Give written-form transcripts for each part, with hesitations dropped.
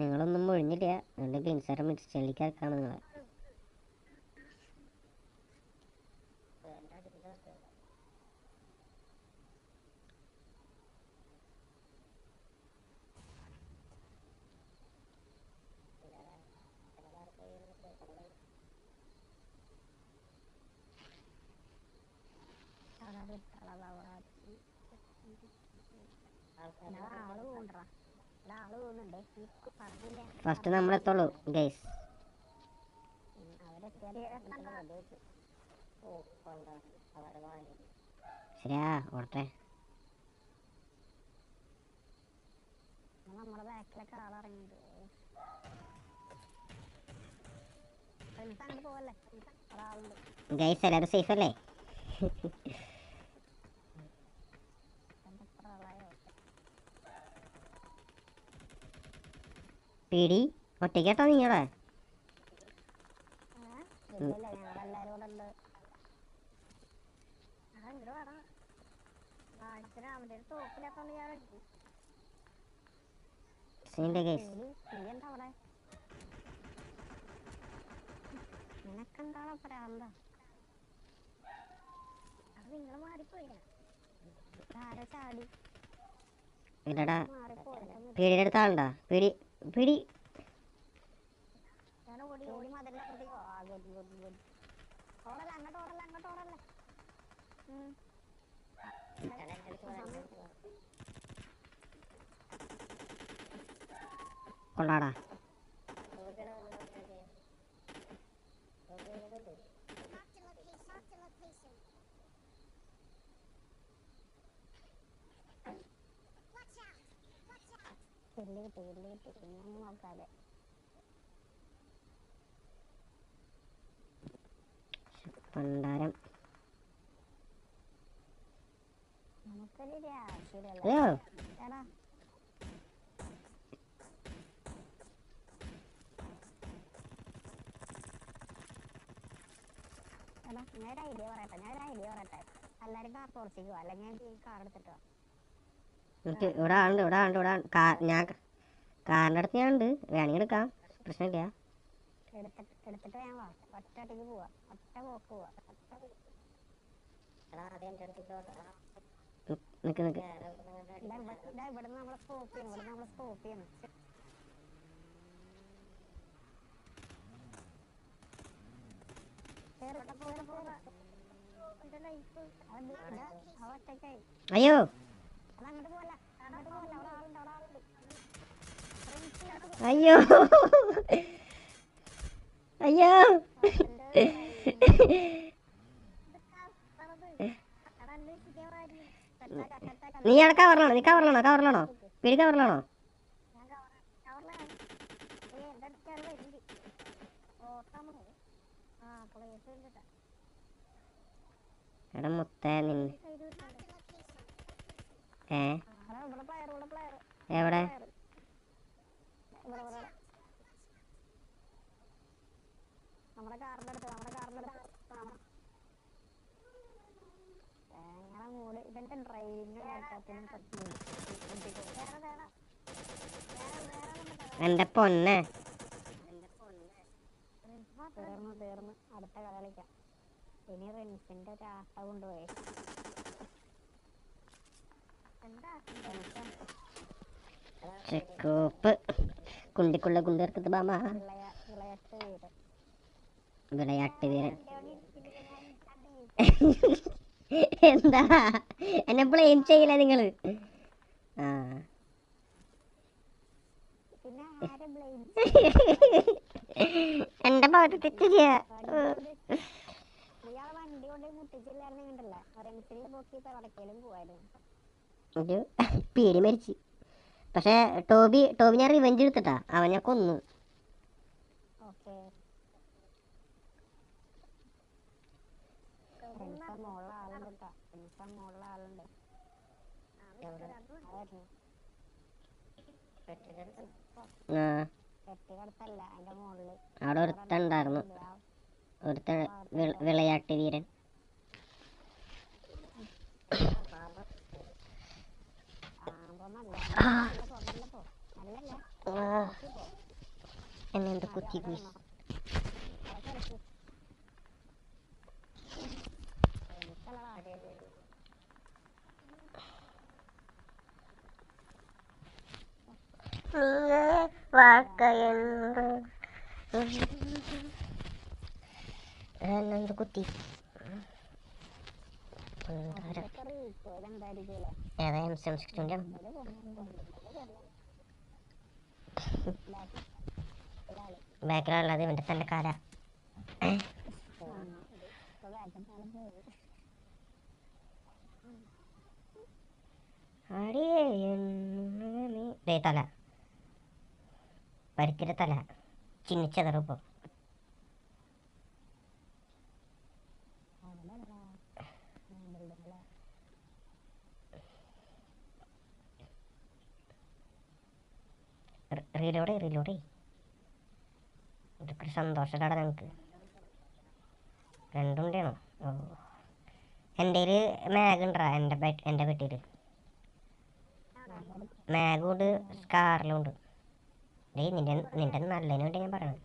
നിങ്ങളൊന്നും ഒഴിഞ്ഞില്ല. നിങ്ങളുടെ ഗെയിംസാരം ചെള്ളിക്കാർക്കാണ് നിങ്ങളെ. ഫസ്റ്റ് നമ്മളെത്തുള്ളൂ ഗൈസ്. ശരിയാ ഓട്ടെ. ഗൈസ് എല്ലാവരും സേഫ് അല്ലേ? പേടി ഒറ്റയ്ക്കാട്ടോ നീങ്ങളെ? ഇല്ലടാ, പേടിയുടെ അടുത്ത ആളുണ്ടാ? പേടി പേടി കൊള്ളാടാ. പണ്ടാരം അയ്യോ ഇവിടെ ആളുണ്ട്, ഇവിടെ ആളുണ്ട്, ഇവിടെ ഞാൻ കാറിൻ്റെ അടുത്ത് ഞാൻ ഉണ്ട്. വേണമെങ്കിൽ എടുക്കാം, പ്രശ്നമില്ല. നിക്ക് നിക്ക് അയ്യോ അയ്യോ അയ്യോ നീ അവിടെ കവറിലാണോ? നീ കവറിലാണോ? കവറിലാണോ? പേടി കവറിലാണോ? എടാ മുത്തേ നിന്ന് എവിടെ? എന്റെ പൊന്നെ ചെക്കോപ്പ് കുണ്ടിക്കുള്ള കുണ്ടിർക്കത്ത് ബാമ വിളയാട്ട് വീരൻ. എന്താ എന്നെ ബ്ലെയിം ചെയ്യില്ല നിങ്ങള്? ആ എന്റെ ഭാഗത്ത് തെറ്റ് ചെയ്യാ. ഒരു പേടി മരിച്ചു. പക്ഷെ ടോബി ഞാൻ റിവെഞ്ച് എടുത്തിട്ടാ അവനെ കൊന്നു. അവിടെ ഒരുത്തുണ്ടായിരുന്നു, ഒരുത്ത വിളയാട്ട് വീരൻ. എന്നെ എന്ത് കുത്തി കുയി. എന്നെന്ത് കുത്തി. ഏതാ M762 ബാക്കിലുള്ളത് ഇവൻ്റെ തന്നെ കാല. തല പരിക്കിന്റെ തല ചിന്നിച്ചതറുപ്പം. റീലോഡേ ഇതൊക്കെ സന്തോഷടാ ഞങ്ങൾക്ക്. രണ്ടുണ്ടാണോ? ഓ, എൻ്റെ മാഗ് ഉണ്ടാ എൻ്റെ പെട്ടിയിൽ. മാഗും ഉണ്ട്, സ്കാറിലും ഉണ്ട്. നിന്റെ നല്ലതിന് വേണ്ടി ഞാൻ പറയണത്.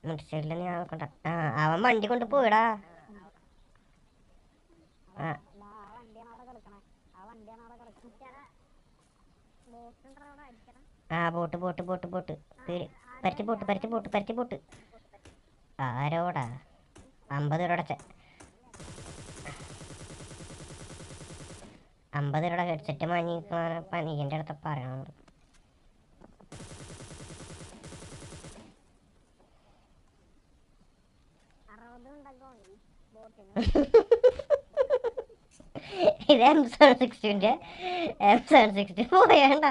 മുടിച്ചില്ല ഞാൻ നോക്കണ്ട. അവൻ വണ്ടി കൊണ്ട് പോയിടാ. ബോട്ട് പരത്തി പോട്ട്. ആരോടാ 50 രൂപ അടച്ച 50 രൂപ ഹെഡ്സെറ്റ് പനീൻ്റെ അടുത്ത് പറയണം. ഇത് M760 പോയണ്ട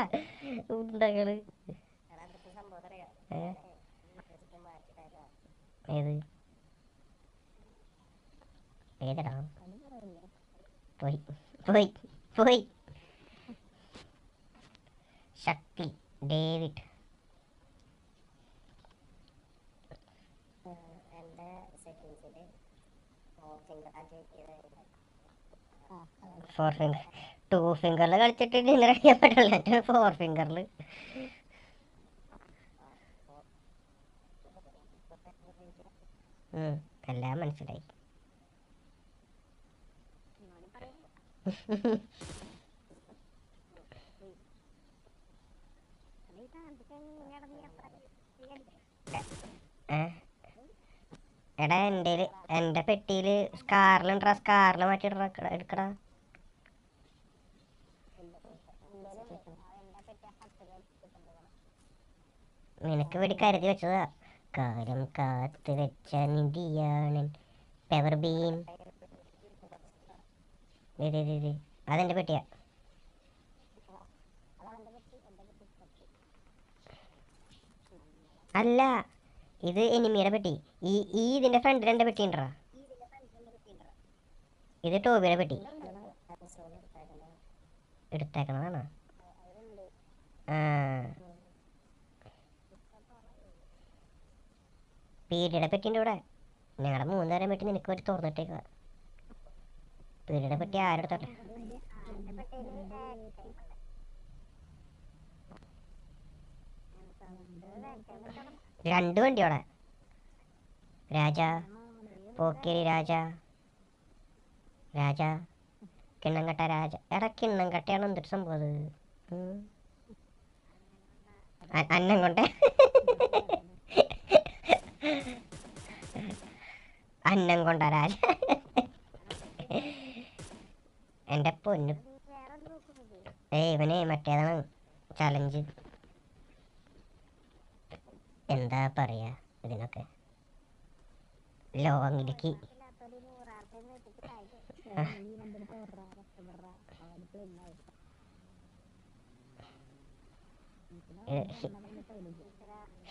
ഉണ്ടകള്. ഏതടാ പോയി. ശക്തി ഡേവിഡ്. ഫോർ ഫിംഗർ 2 ഫിംഗറിൽ കളിച്ചിട്ട് ഡിന്നർ കഴിക്കാൻ പറ്റില്ല. 4 ഫിംഗറിൽ എല്ലാം മനസ്സിലായി. എടാ എൻ്റെ പെട്ടിയിൽ സ്കാറിലുണ്ടാ. സ്കാറിൽ മാറ്റി എടുക്കടാ. നിനക്ക് വേണ്ടി കരുതി വെച്ചതാ. കാലം കാത്ത് വെച്ച നിധിയാണ് പെവർ ബീം. അതെന്റെ പെട്ടിയാ. അല്ല, ഇത് എനിമിയുടെ പെട്ടി. ഇതിന്റെ ഫ്രണ്ടിൽ എൻ്റെ പെട്ടി ഉണ്ടോ. ഇത് ടോബിയുടെ പെട്ടി. എടുത്തേക്കണതാണോ? പീഡിയുടെ പെട്ടിൻ്റെ ഇവിടെ. ഞങ്ങളുടെ 3 നേരം പെട്ടി നിനക്ക് വേണ്ടി തുറന്നിട്ടേക്കുക. പീഡിയുടെ പെട്ടി ആരെടുത്തോട്ടെ. 2 വണ്ടിയോടെ. രാജാ പോക്കേരി രാജ കിണ്ണങ്കട്ട രാജ. എടാ കിണ്ണങ്കട്ടയാണ് എന്തൊരു സംഭവം അത്. അന്നം കൊണ്ടേ അന്നം കൊണ്ട രാജ. എൻ്റെ പൊന്നു. ഇവനെ മറ്റേതാണ് ചലഞ്ച്. എന്താ പറയാ ഇതിനൊക്കെ. ലോങ്ങിലേക്ക്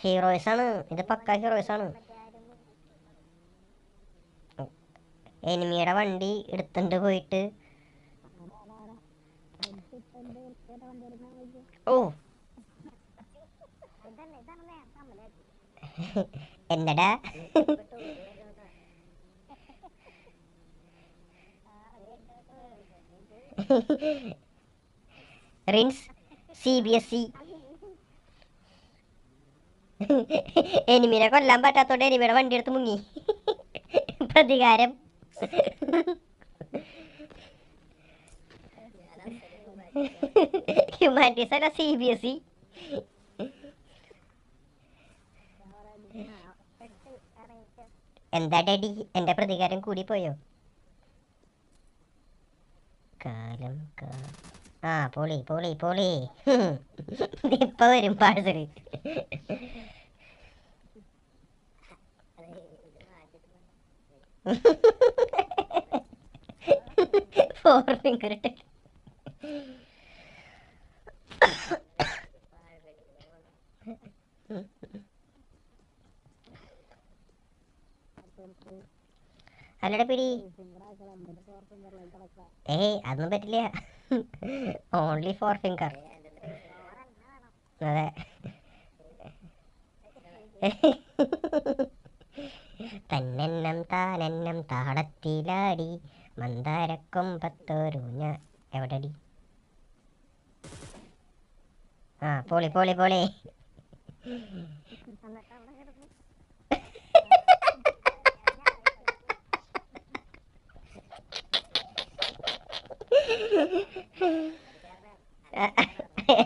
ഹീറോയിസ് ആണ് ഇത്. പക്ക ഹീറോയിസ് ആണ്. എനിമിയുടെ വണ്ടി എടുത്തുകൊണ്ട് പോയിട്ട് എന്നടാ റിൻസ് CBSE. എനിമിനെ കൊല്ലാൻ പറ്റാത്തോണ്ട് എനിമിയുടെ വണ്ടി എടുത്ത് മുങ്ങി. പ്രതികാരം. ഹ്യൂമാനിറ്റീസ് അല്ല CBSE. എന്താ ഡാഡി, എന്റെ പ്രതികാരം കൂടിപ്പോയോ? കാലം ആ പോളി പോളി പോളി. ഇപ്പൊ വരും പാഴ്സല്. ഫോർ ഫിംഗർ ഇട്ട്. അല്ലടെ പിടി. അതൊന്നും പറ്റില്ല. Only four finger. അതെ. തന്നെന്നം താനെന്നം താളത്തിലാടി മന്ദാരക്കൊമ്പത്തോരൂഞ്ഞ. എവിടെടി? ആ പോളി പോളി പോളി.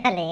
അല്ലേ